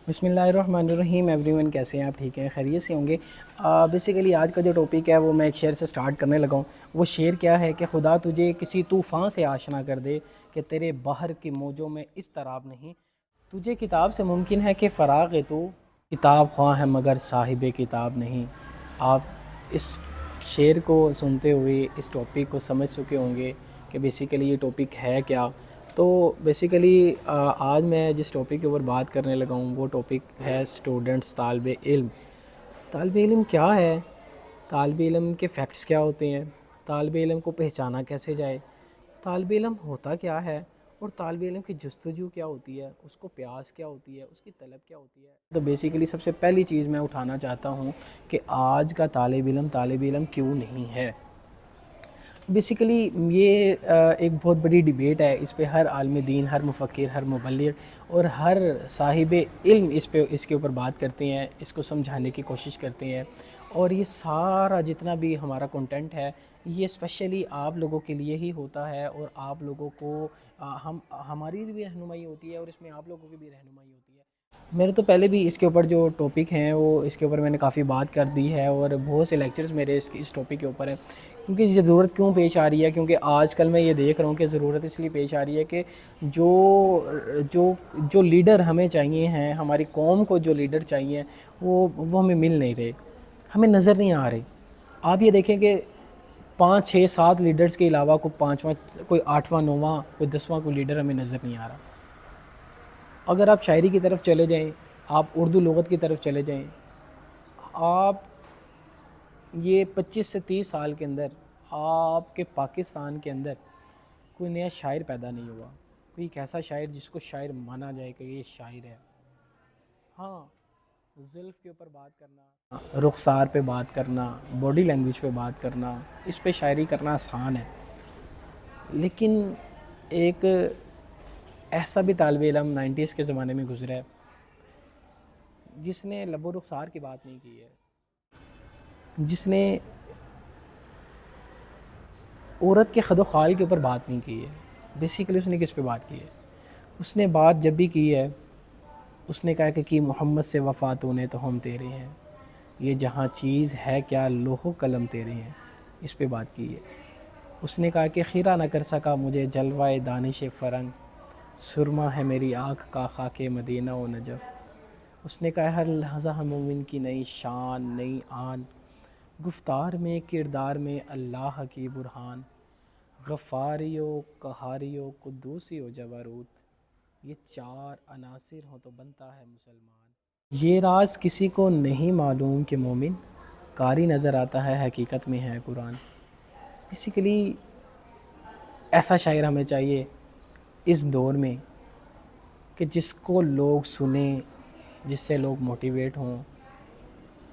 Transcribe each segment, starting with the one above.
बसमिल्लाहिर्रहमानिर्रहीम everyone, कैसे हैं आप? ठीक हैं, खैरियत से होंगे। बेसिकली आज का जो टॉपिक है वो मैं एक शेर से स्टार्ट करने लगा हूँ। वो शेर क्या है कि खुदा तुझे किसी तूफ़ान से आशना कर दे कि तेरे बहर की मौजों में इज़्तिराब नहीं। तुझे किताब से मुमकिन है कि फ़राग़ तू किताब ख्वाह है मगर साहिब किताब नहीं। आप इस शेर को सुनते हुए इस टॉपिक को समझ चुके होंगे कि बेसिकली ये टॉपिक है क्या। तो बेसिकली आज मैं जिस टॉपिक के ऊपर बात करने लगा हूँ वो टॉपिक है स्टूडेंट्स, तालिब इल्म। तालिब इल्म क्या है? तालिब इल्म के फ़ैक्ट्स क्या होते हैं? तालिब इल्म को पहचाना कैसे जाए? तालिब इल्म होता क्या है? और तालिब इल्म की जस्तजू क्या होती है? उसको प्यास क्या होती है? उसकी तलब क्या होती है? तो बेसिकली सबसे पहली चीज़ मैं उठाना चाहता हूँ कि आज का तालिब इल्म क्यों नहीं है। बेसिकली ये एक बहुत बड़ी डिबेट है। इस पे हर आलिम दीन, हर मुफ़क्किर, हर मुबल्लिग़ और हर साहिब इल्म इसके ऊपर बात करते हैं, इसको समझाने की कोशिश करते हैं। और ये सारा जितना भी हमारा कंटेंट है ये स्पेशली आप लोगों के लिए ही होता है और आप लोगों को हमारी भी रहनुमाई होती है और इसमें आप लोगों की भी रहनुमाई होती है। मेरे तो पहले भी इसके ऊपर जो टॉपिक हैं वो इसके ऊपर मैंने काफ़ी बात कर दी है और बहुत से लेक्चर्स मेरे इस टॉपिक के ऊपर है। क्योंकि ज़रूरत क्यों पेश आ रही है? क्योंकि आजकल मैं ये देख रहा हूँ कि ज़रूरत इसलिए पेश आ रही है कि जो जो जो लीडर हमें चाहिए हैं, हमारी कौम को जो लीडर चाहिए वो हमें मिल नहीं रहे, हमें नज़र नहीं आ रहे। आप ये देखें कि 5 6 7 लीडर्स के अलावा कोई 5वां, कोई 8वां, 9वां, कोई 10वां कोई लीडर हमें नज़र नहीं आ रहा। अगर आप शायरी की तरफ चले जाएँ, आप उर्दू लुग़त की तरफ चले जाएँ, आप ये 25 से 30 साल के अंदर आपके पाकिस्तान के अंदर कोई नया शायर पैदा नहीं हुआ। कोई एक ऐसा शायर जिसको शायर माना जाए कि ये शायर है। हाँ, ज़ुल्फ़ के ऊपर बात करना, रुख़सार पे बात करना, बॉडी लैंग्वेज पे बात करना, इस पे शायरी करना आसान है। लेकिन एक ऐसा भी तालिब इल्म 90s के ज़माने में गुज़रा है जिसने लबो रुख़सार की बात नहीं की है, जिसने औरत के खदो ख़ाल के ऊपर बात नहीं की है। बेसिकली उसने किस पे बात की है? उसने बात जब भी की है उसने कहा कि मोहम्मद से वफ़ा तूने तो हम तेरे हैं, ये जहाँ चीज़ है क्या लोहो कलम तेरे हैं, इस पे बात की है। उसने कहा कि खीरा न कर सका मुझे जलवाए दानिश फ़रंग, सुरमा है मेरी आँख का ख़ाके मदीना व नजफ़। उसने कहा हर लहज़ा हम मोमिन की नई शान, नई आन, गुफ्तार में किरदार में अल्लाह की बुरहान, गफ़ारियो कहारियो कुद्दूसियो जबरूत, ये 4 अनासिर हों तो बनता है मुसलमान। ये राज किसी को नहीं मालूम कि मोमिन कारी नज़र आता है हकीकत में है कुरान। बेसिकली ऐसा शायर हमें चाहिए इस दौर में कि जिसको लोग सुने, जिससे लोग मोटिवेट हों।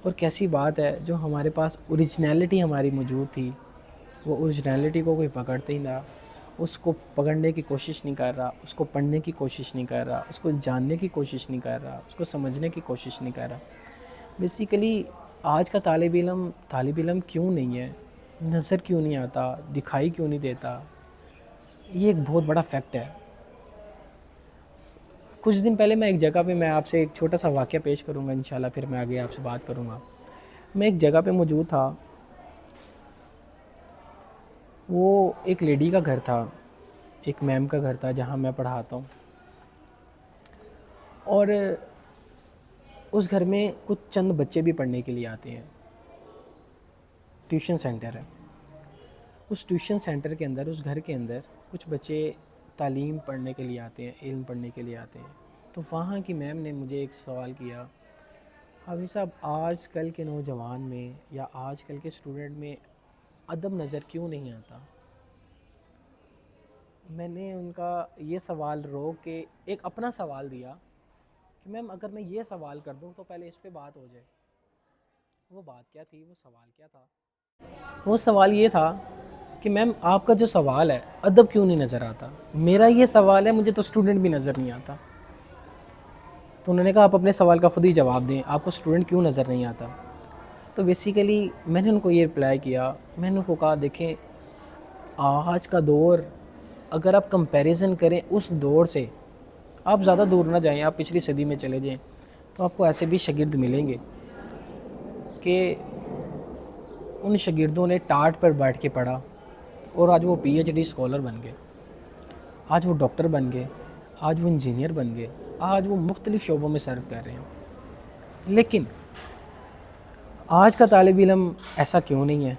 और कैसी बात है, जो हमारे पास ओरिजिनलिटी हमारी मौजूद थी वो ओरिजिनलिटी को कोई पकड़ते ही ना, उसको पकड़ने की कोशिश नहीं कर रहा, उसको पढ़ने की कोशिश नहीं कर रहा, उसको जानने की कोशिश नहीं कर रहा, उसको समझने की कोशिश नहीं कर रहा। बेसिकली आज का तालिब इल्म क्यों नहीं है, नज़र क्यों नहीं आता, दिखाई क्यों नहीं देता, ये एक बहुत बड़ा फैक्ट है। कुछ दिन पहले मैं एक जगह पे, मैं आपसे एक छोटा सा वाक़या पेश करूँगा इंशाल्लाह, फिर मैं आगे आपसे बात करूँगा। मैं एक जगह पे मौजूद था, वो एक लेडी का घर था, एक मैम का घर था जहाँ मैं पढ़ाता हूँ। और उस घर में कुछ चंद बच्चे भी पढ़ने के लिए आते हैं। ट्यूशन सेंटर है। उस ट्यूशन सेंटर के अंदर, उस घर के अंदर कुछ बच्चे तालीम पढ़ने के लिए आते हैं, इल्म पढ़ने के लिए आते हैं। तो वहाँ की मैम ने मुझे एक सवाल किया, हाफ़िज़ साहब आजकल के नौजवान में या आजकल के स्टूडेंट में अदब नज़र क्यों नहीं आता? मैंने उनका ये सवाल रोक के एक अपना सवाल दिया कि मैम अगर मैं ये सवाल कर दूं तो पहले इस पे बात हो जाए। वो बात क्या थी, वो सवाल क्या था? वो सवाल ये था कि मैम आपका जो सवाल है अदब क्यों नहीं नज़र आता? मेरा ये सवाल है, मुझे तो स्टूडेंट भी नज़र नहीं आता। तो उन्होंने कहा आप अपने सवाल का ख़ुद ही जवाब दें, आपको स्टूडेंट क्यों नज़र नहीं आता? तो बेसिकली मैंने उनको ये रिप्लाई किया, मैंने उनको कहा देखें, आज का दौर अगर आप कंपैरिजन करें उस दौर से, आप ज़्यादा दूर ना जाएं, आप पिछली सदी में चले जाएं। تو آپ کو ایسے بھی شاگرد ملیں گے کہ ان شاگردوں نے ٹاٹ پر بیٹھ کے پڑھا اور آج وہ پی ایچ ڈی اسکالر بن گئے، آج وہ ڈاکٹر بن گئے، آج وہ انجینئر بن گئے، آج وہ مختلف شعبوں میں سرو کر رہے ہیں۔ لیکن آج کا طالب علم ایسا کیوں نہیں ہے؟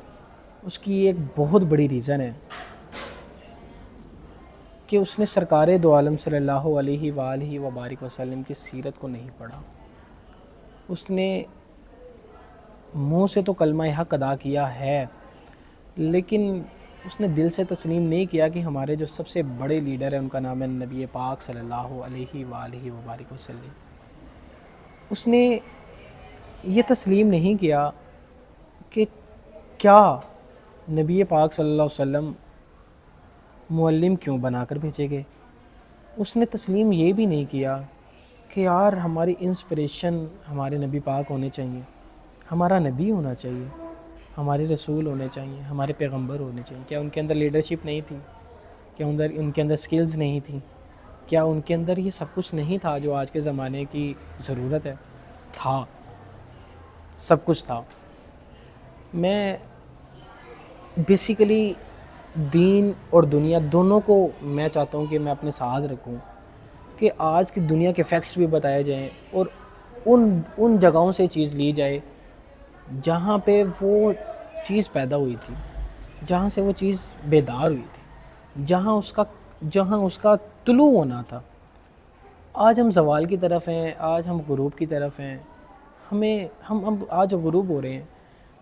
اس کی ایک بہت بڑی ریزن ہے کہ اس نے سرکار دو عالم صلی اللہ علیہ وآلہ وبارک وسلم کی سیرت کو نہیں پڑھا۔ اس نے منہ سے تو کلمہ حق ادا کیا ہے، لیکن اس نے دل سے تسلیم نہیں کیا کہ ہمارے جو سب سے بڑے لیڈر ہیں ان کا نام ہے نبی پاک صلی اللہ علیہ وآلہ وبارک وسلم۔ اس نے یہ تسلیم نہیں کیا کہ کیا نبی پاک صلی اللہ علیہ وسلم معلم کیوں بنا کر بھیجے گئے۔ اس نے تسلیم یہ بھی نہیں کیا کہ یار ہماری انسپریشن ہمارے نبی پاک ہونے چاہیے، ہمارا نبی ہونا چاہیے، ہمارے رسول ہونے چاہیے، ہمارے پیغمبر ہونے چاہیے۔ کیا ان کے اندر لیڈرشپ نہیں تھی؟ کیا ان کے اندر سکلز نہیں تھیں؟ کیا ان کے اندر یہ سب کچھ نہیں تھا جو آج کے زمانے کی ضرورت ہے؟ تھا، سب کچھ تھا۔ میں بیسیکلی دین اور دنیا دونوں کو میں چاہتا ہوں کہ میں اپنے ساتھ رکھوں، کہ آج کی دنیا کے فیکٹس بھی بتائے جائیں اور ان جگہوں سے چیز لی جائے جہاں پہ وہ چیز پیدا ہوئی تھی، جہاں سے وہ چیز بیدار ہوئی تھی، جہاں اس کا طلوع ہونا تھا۔ آج ہم زوال کی طرف ہیں، آج ہم غروب کی طرف ہیں، ہم آج غروب ہو رہے ہیں۔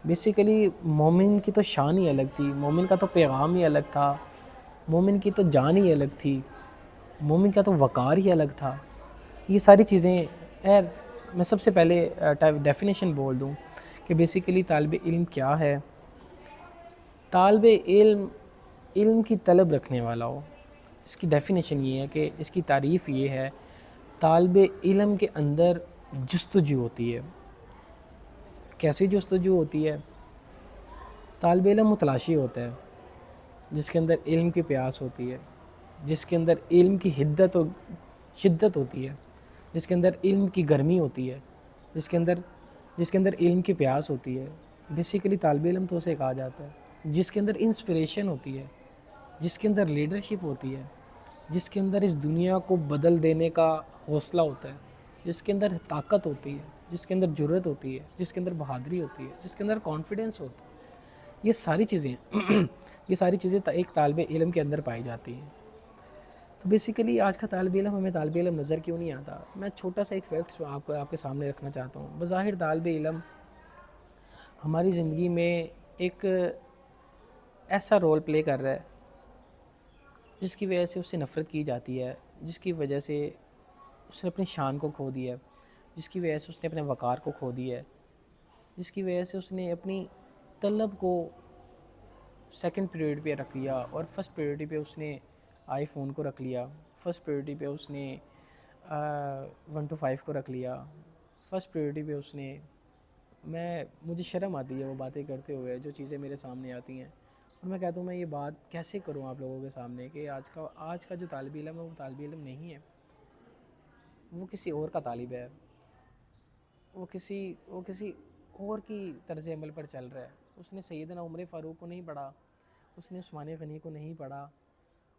بیسیکلی مومن کی تو شان ہی الگ تھی، مومن کا تو پیغام ہی الگ تھا، مومن کی تو جان ہی الگ تھی، مومن کا تو وقار ہی الگ تھا۔ یہ ساری چیزیں میں سب سے پہلے ڈیفینیشن بول دوں کہ بیسیکلی طالب علم کیا ہے۔ طالب علم کی طلب رکھنے والا ہو، اس کی ڈیفینیشن یہ ہے کہ اس کی تعریف یہ ہے، طالب علم کے اندر جستجو ہوتی ہے۔ کیسی جستجو ہوتی ہے؟ طالب علم متلاشی ہوتا ہے، جس کے اندر علم کی پیاس ہوتی ہے، جس کے اندر علم کی حدت و شدت ہوتی ہے، جس کے اندر علم کی گرمی ہوتی ہے، جس کے اندر علم کی پیاس ہوتی ہے۔ بیسیکلی طالب علم تو اسے کہا جاتا ہے جس کے اندر انسپریشن ہوتی ہے، جس کے اندر لیڈرشپ ہوتی ہے، جس کے اندر اس دنیا کو بدل دینے کا حوصلہ ہوتا ہے، جس کے اندر طاقت ہوتی ہے، جس کے اندر جرأت ہوتی ہے، جس کے اندر بہادری ہوتی ہے، جس کے اندر کانفیڈنس ہوتا ہے۔ یہ ساری چیزیں یہ ساری چیزیں ایک طالب علم کے اندر پائی جاتی ہیں۔ تو بیسیکلی آج کا طالب علم ہمیں طالب علم نظر کیوں نہیں آتا؟ میں چھوٹا سا ایک فیکٹس آپ کے سامنے رکھنا چاہتا ہوں۔ بظاہر طالب علم ہماری زندگی میں ایک ایسا رول پلے کر رہا ہے جس کی وجہ سے اس سے نفرت کی جاتی ہے، جس کی وجہ سے اس نے اپنی شان کو کھو دیا ہے، جس کی وجہ سے اس نے اپنے وقار کو کھو دیا ہے، جس کی وجہ سے اس نے اپنی طلب کو سیکنڈ پریورٹی پہ رکھ لیا اور فرسٹ پریورٹی پہ اس نے آئی فون کو رکھ لیا، فرسٹ پریورٹی پہ اس نے 1 to 5 کو رکھ لیا، فرسٹ پریورٹی پہ اس نے مجھے شرم آتی ہے وہ باتیں کرتے ہوئے، جو چیزیں میرے سامنے آتی ہیں، اور میں کہتا ہوں میں یہ بات کیسے کروں آپ لوگوں کے سامنے کہ آج کا جو طالب علم ہے وہ طالب علم نہیں ہے، وہ کسی اور کا طالب ہے، وہ کسی اور کی طرز عمل پر چل رہا ہے۔ اس نے سیدنا عمر فاروق کو نہیں پڑھا، اس نے عثمان غنی کو نہیں پڑھا،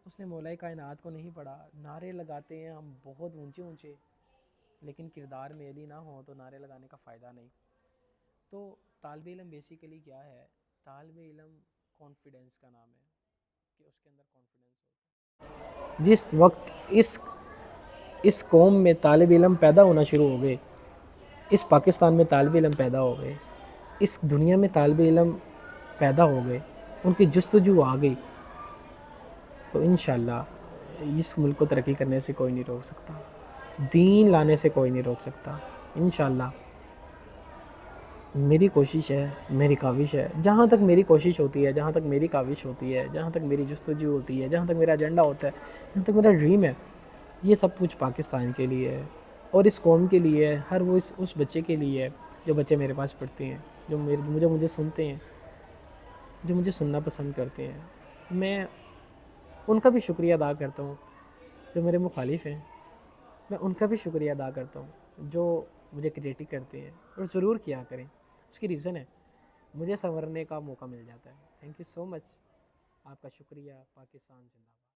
اس نے مولا کائنات کو نہیں پڑھا۔ نعرے لگاتے ہیں ہم بہت اونچے اونچے، لیکن کردار میں علی نہ ہو تو نعرے لگانے کا فائدہ نہیں۔ تو طالب علم بیسیکلی کیا ہے؟ طالب علم کانفیڈنس کا نام ہے، کہ اس کے اندر کانفیڈنس ہوتا ہے۔ جس وقت اس قوم میں طالب علم پیدا ہونا شروع ہو گئے، اس پاکستان میں طالب علم پیدا ہو گئے، اس دنیا میں طالب علم پیدا ہو گئے، ان کی جستجو آ گئی، تو انشاءاللہ اس ملک کو ترقی کرنے سے کوئی نہیں روک سکتا، دین لانے سے کوئی نہیں روک سکتا۔ انشاءاللہ میری کوشش ہے، میری کاوش ہے، جہاں تک میری کوشش ہوتی ہے، جہاں تک میری کاوش ہوتی ہے، جہاں تک میری جستجو ہوتی ہے، جہاں تک میرا ایجنڈا ہوتا ہے، جہاں تک میرا ڈریم ہے، یہ سب کچھ پاکستان کے لیے ہے اور اس قوم کے لیے ہے، ہر وہ اس بچے کے لیے ہے جو بچے میرے پاس پڑھتے ہیں، جو مجھے سنتے ہیں، جو مجھے سننا پسند کرتے ہیں۔ میں ان کا بھی شکریہ ادا کرتا ہوں جو میرے مخالف ہیں، میں ان کا بھی شکریہ ادا کرتا ہوں جو مجھے کریٹک کرتے ہیں، اور ضرور کیا کریں. اس کی ریزن ہے مجھے سنورنے کا موقع مل جاتا ہے. تھینک یو سو مچ. آپ کا شکریہ. پاکستان زندہ باد.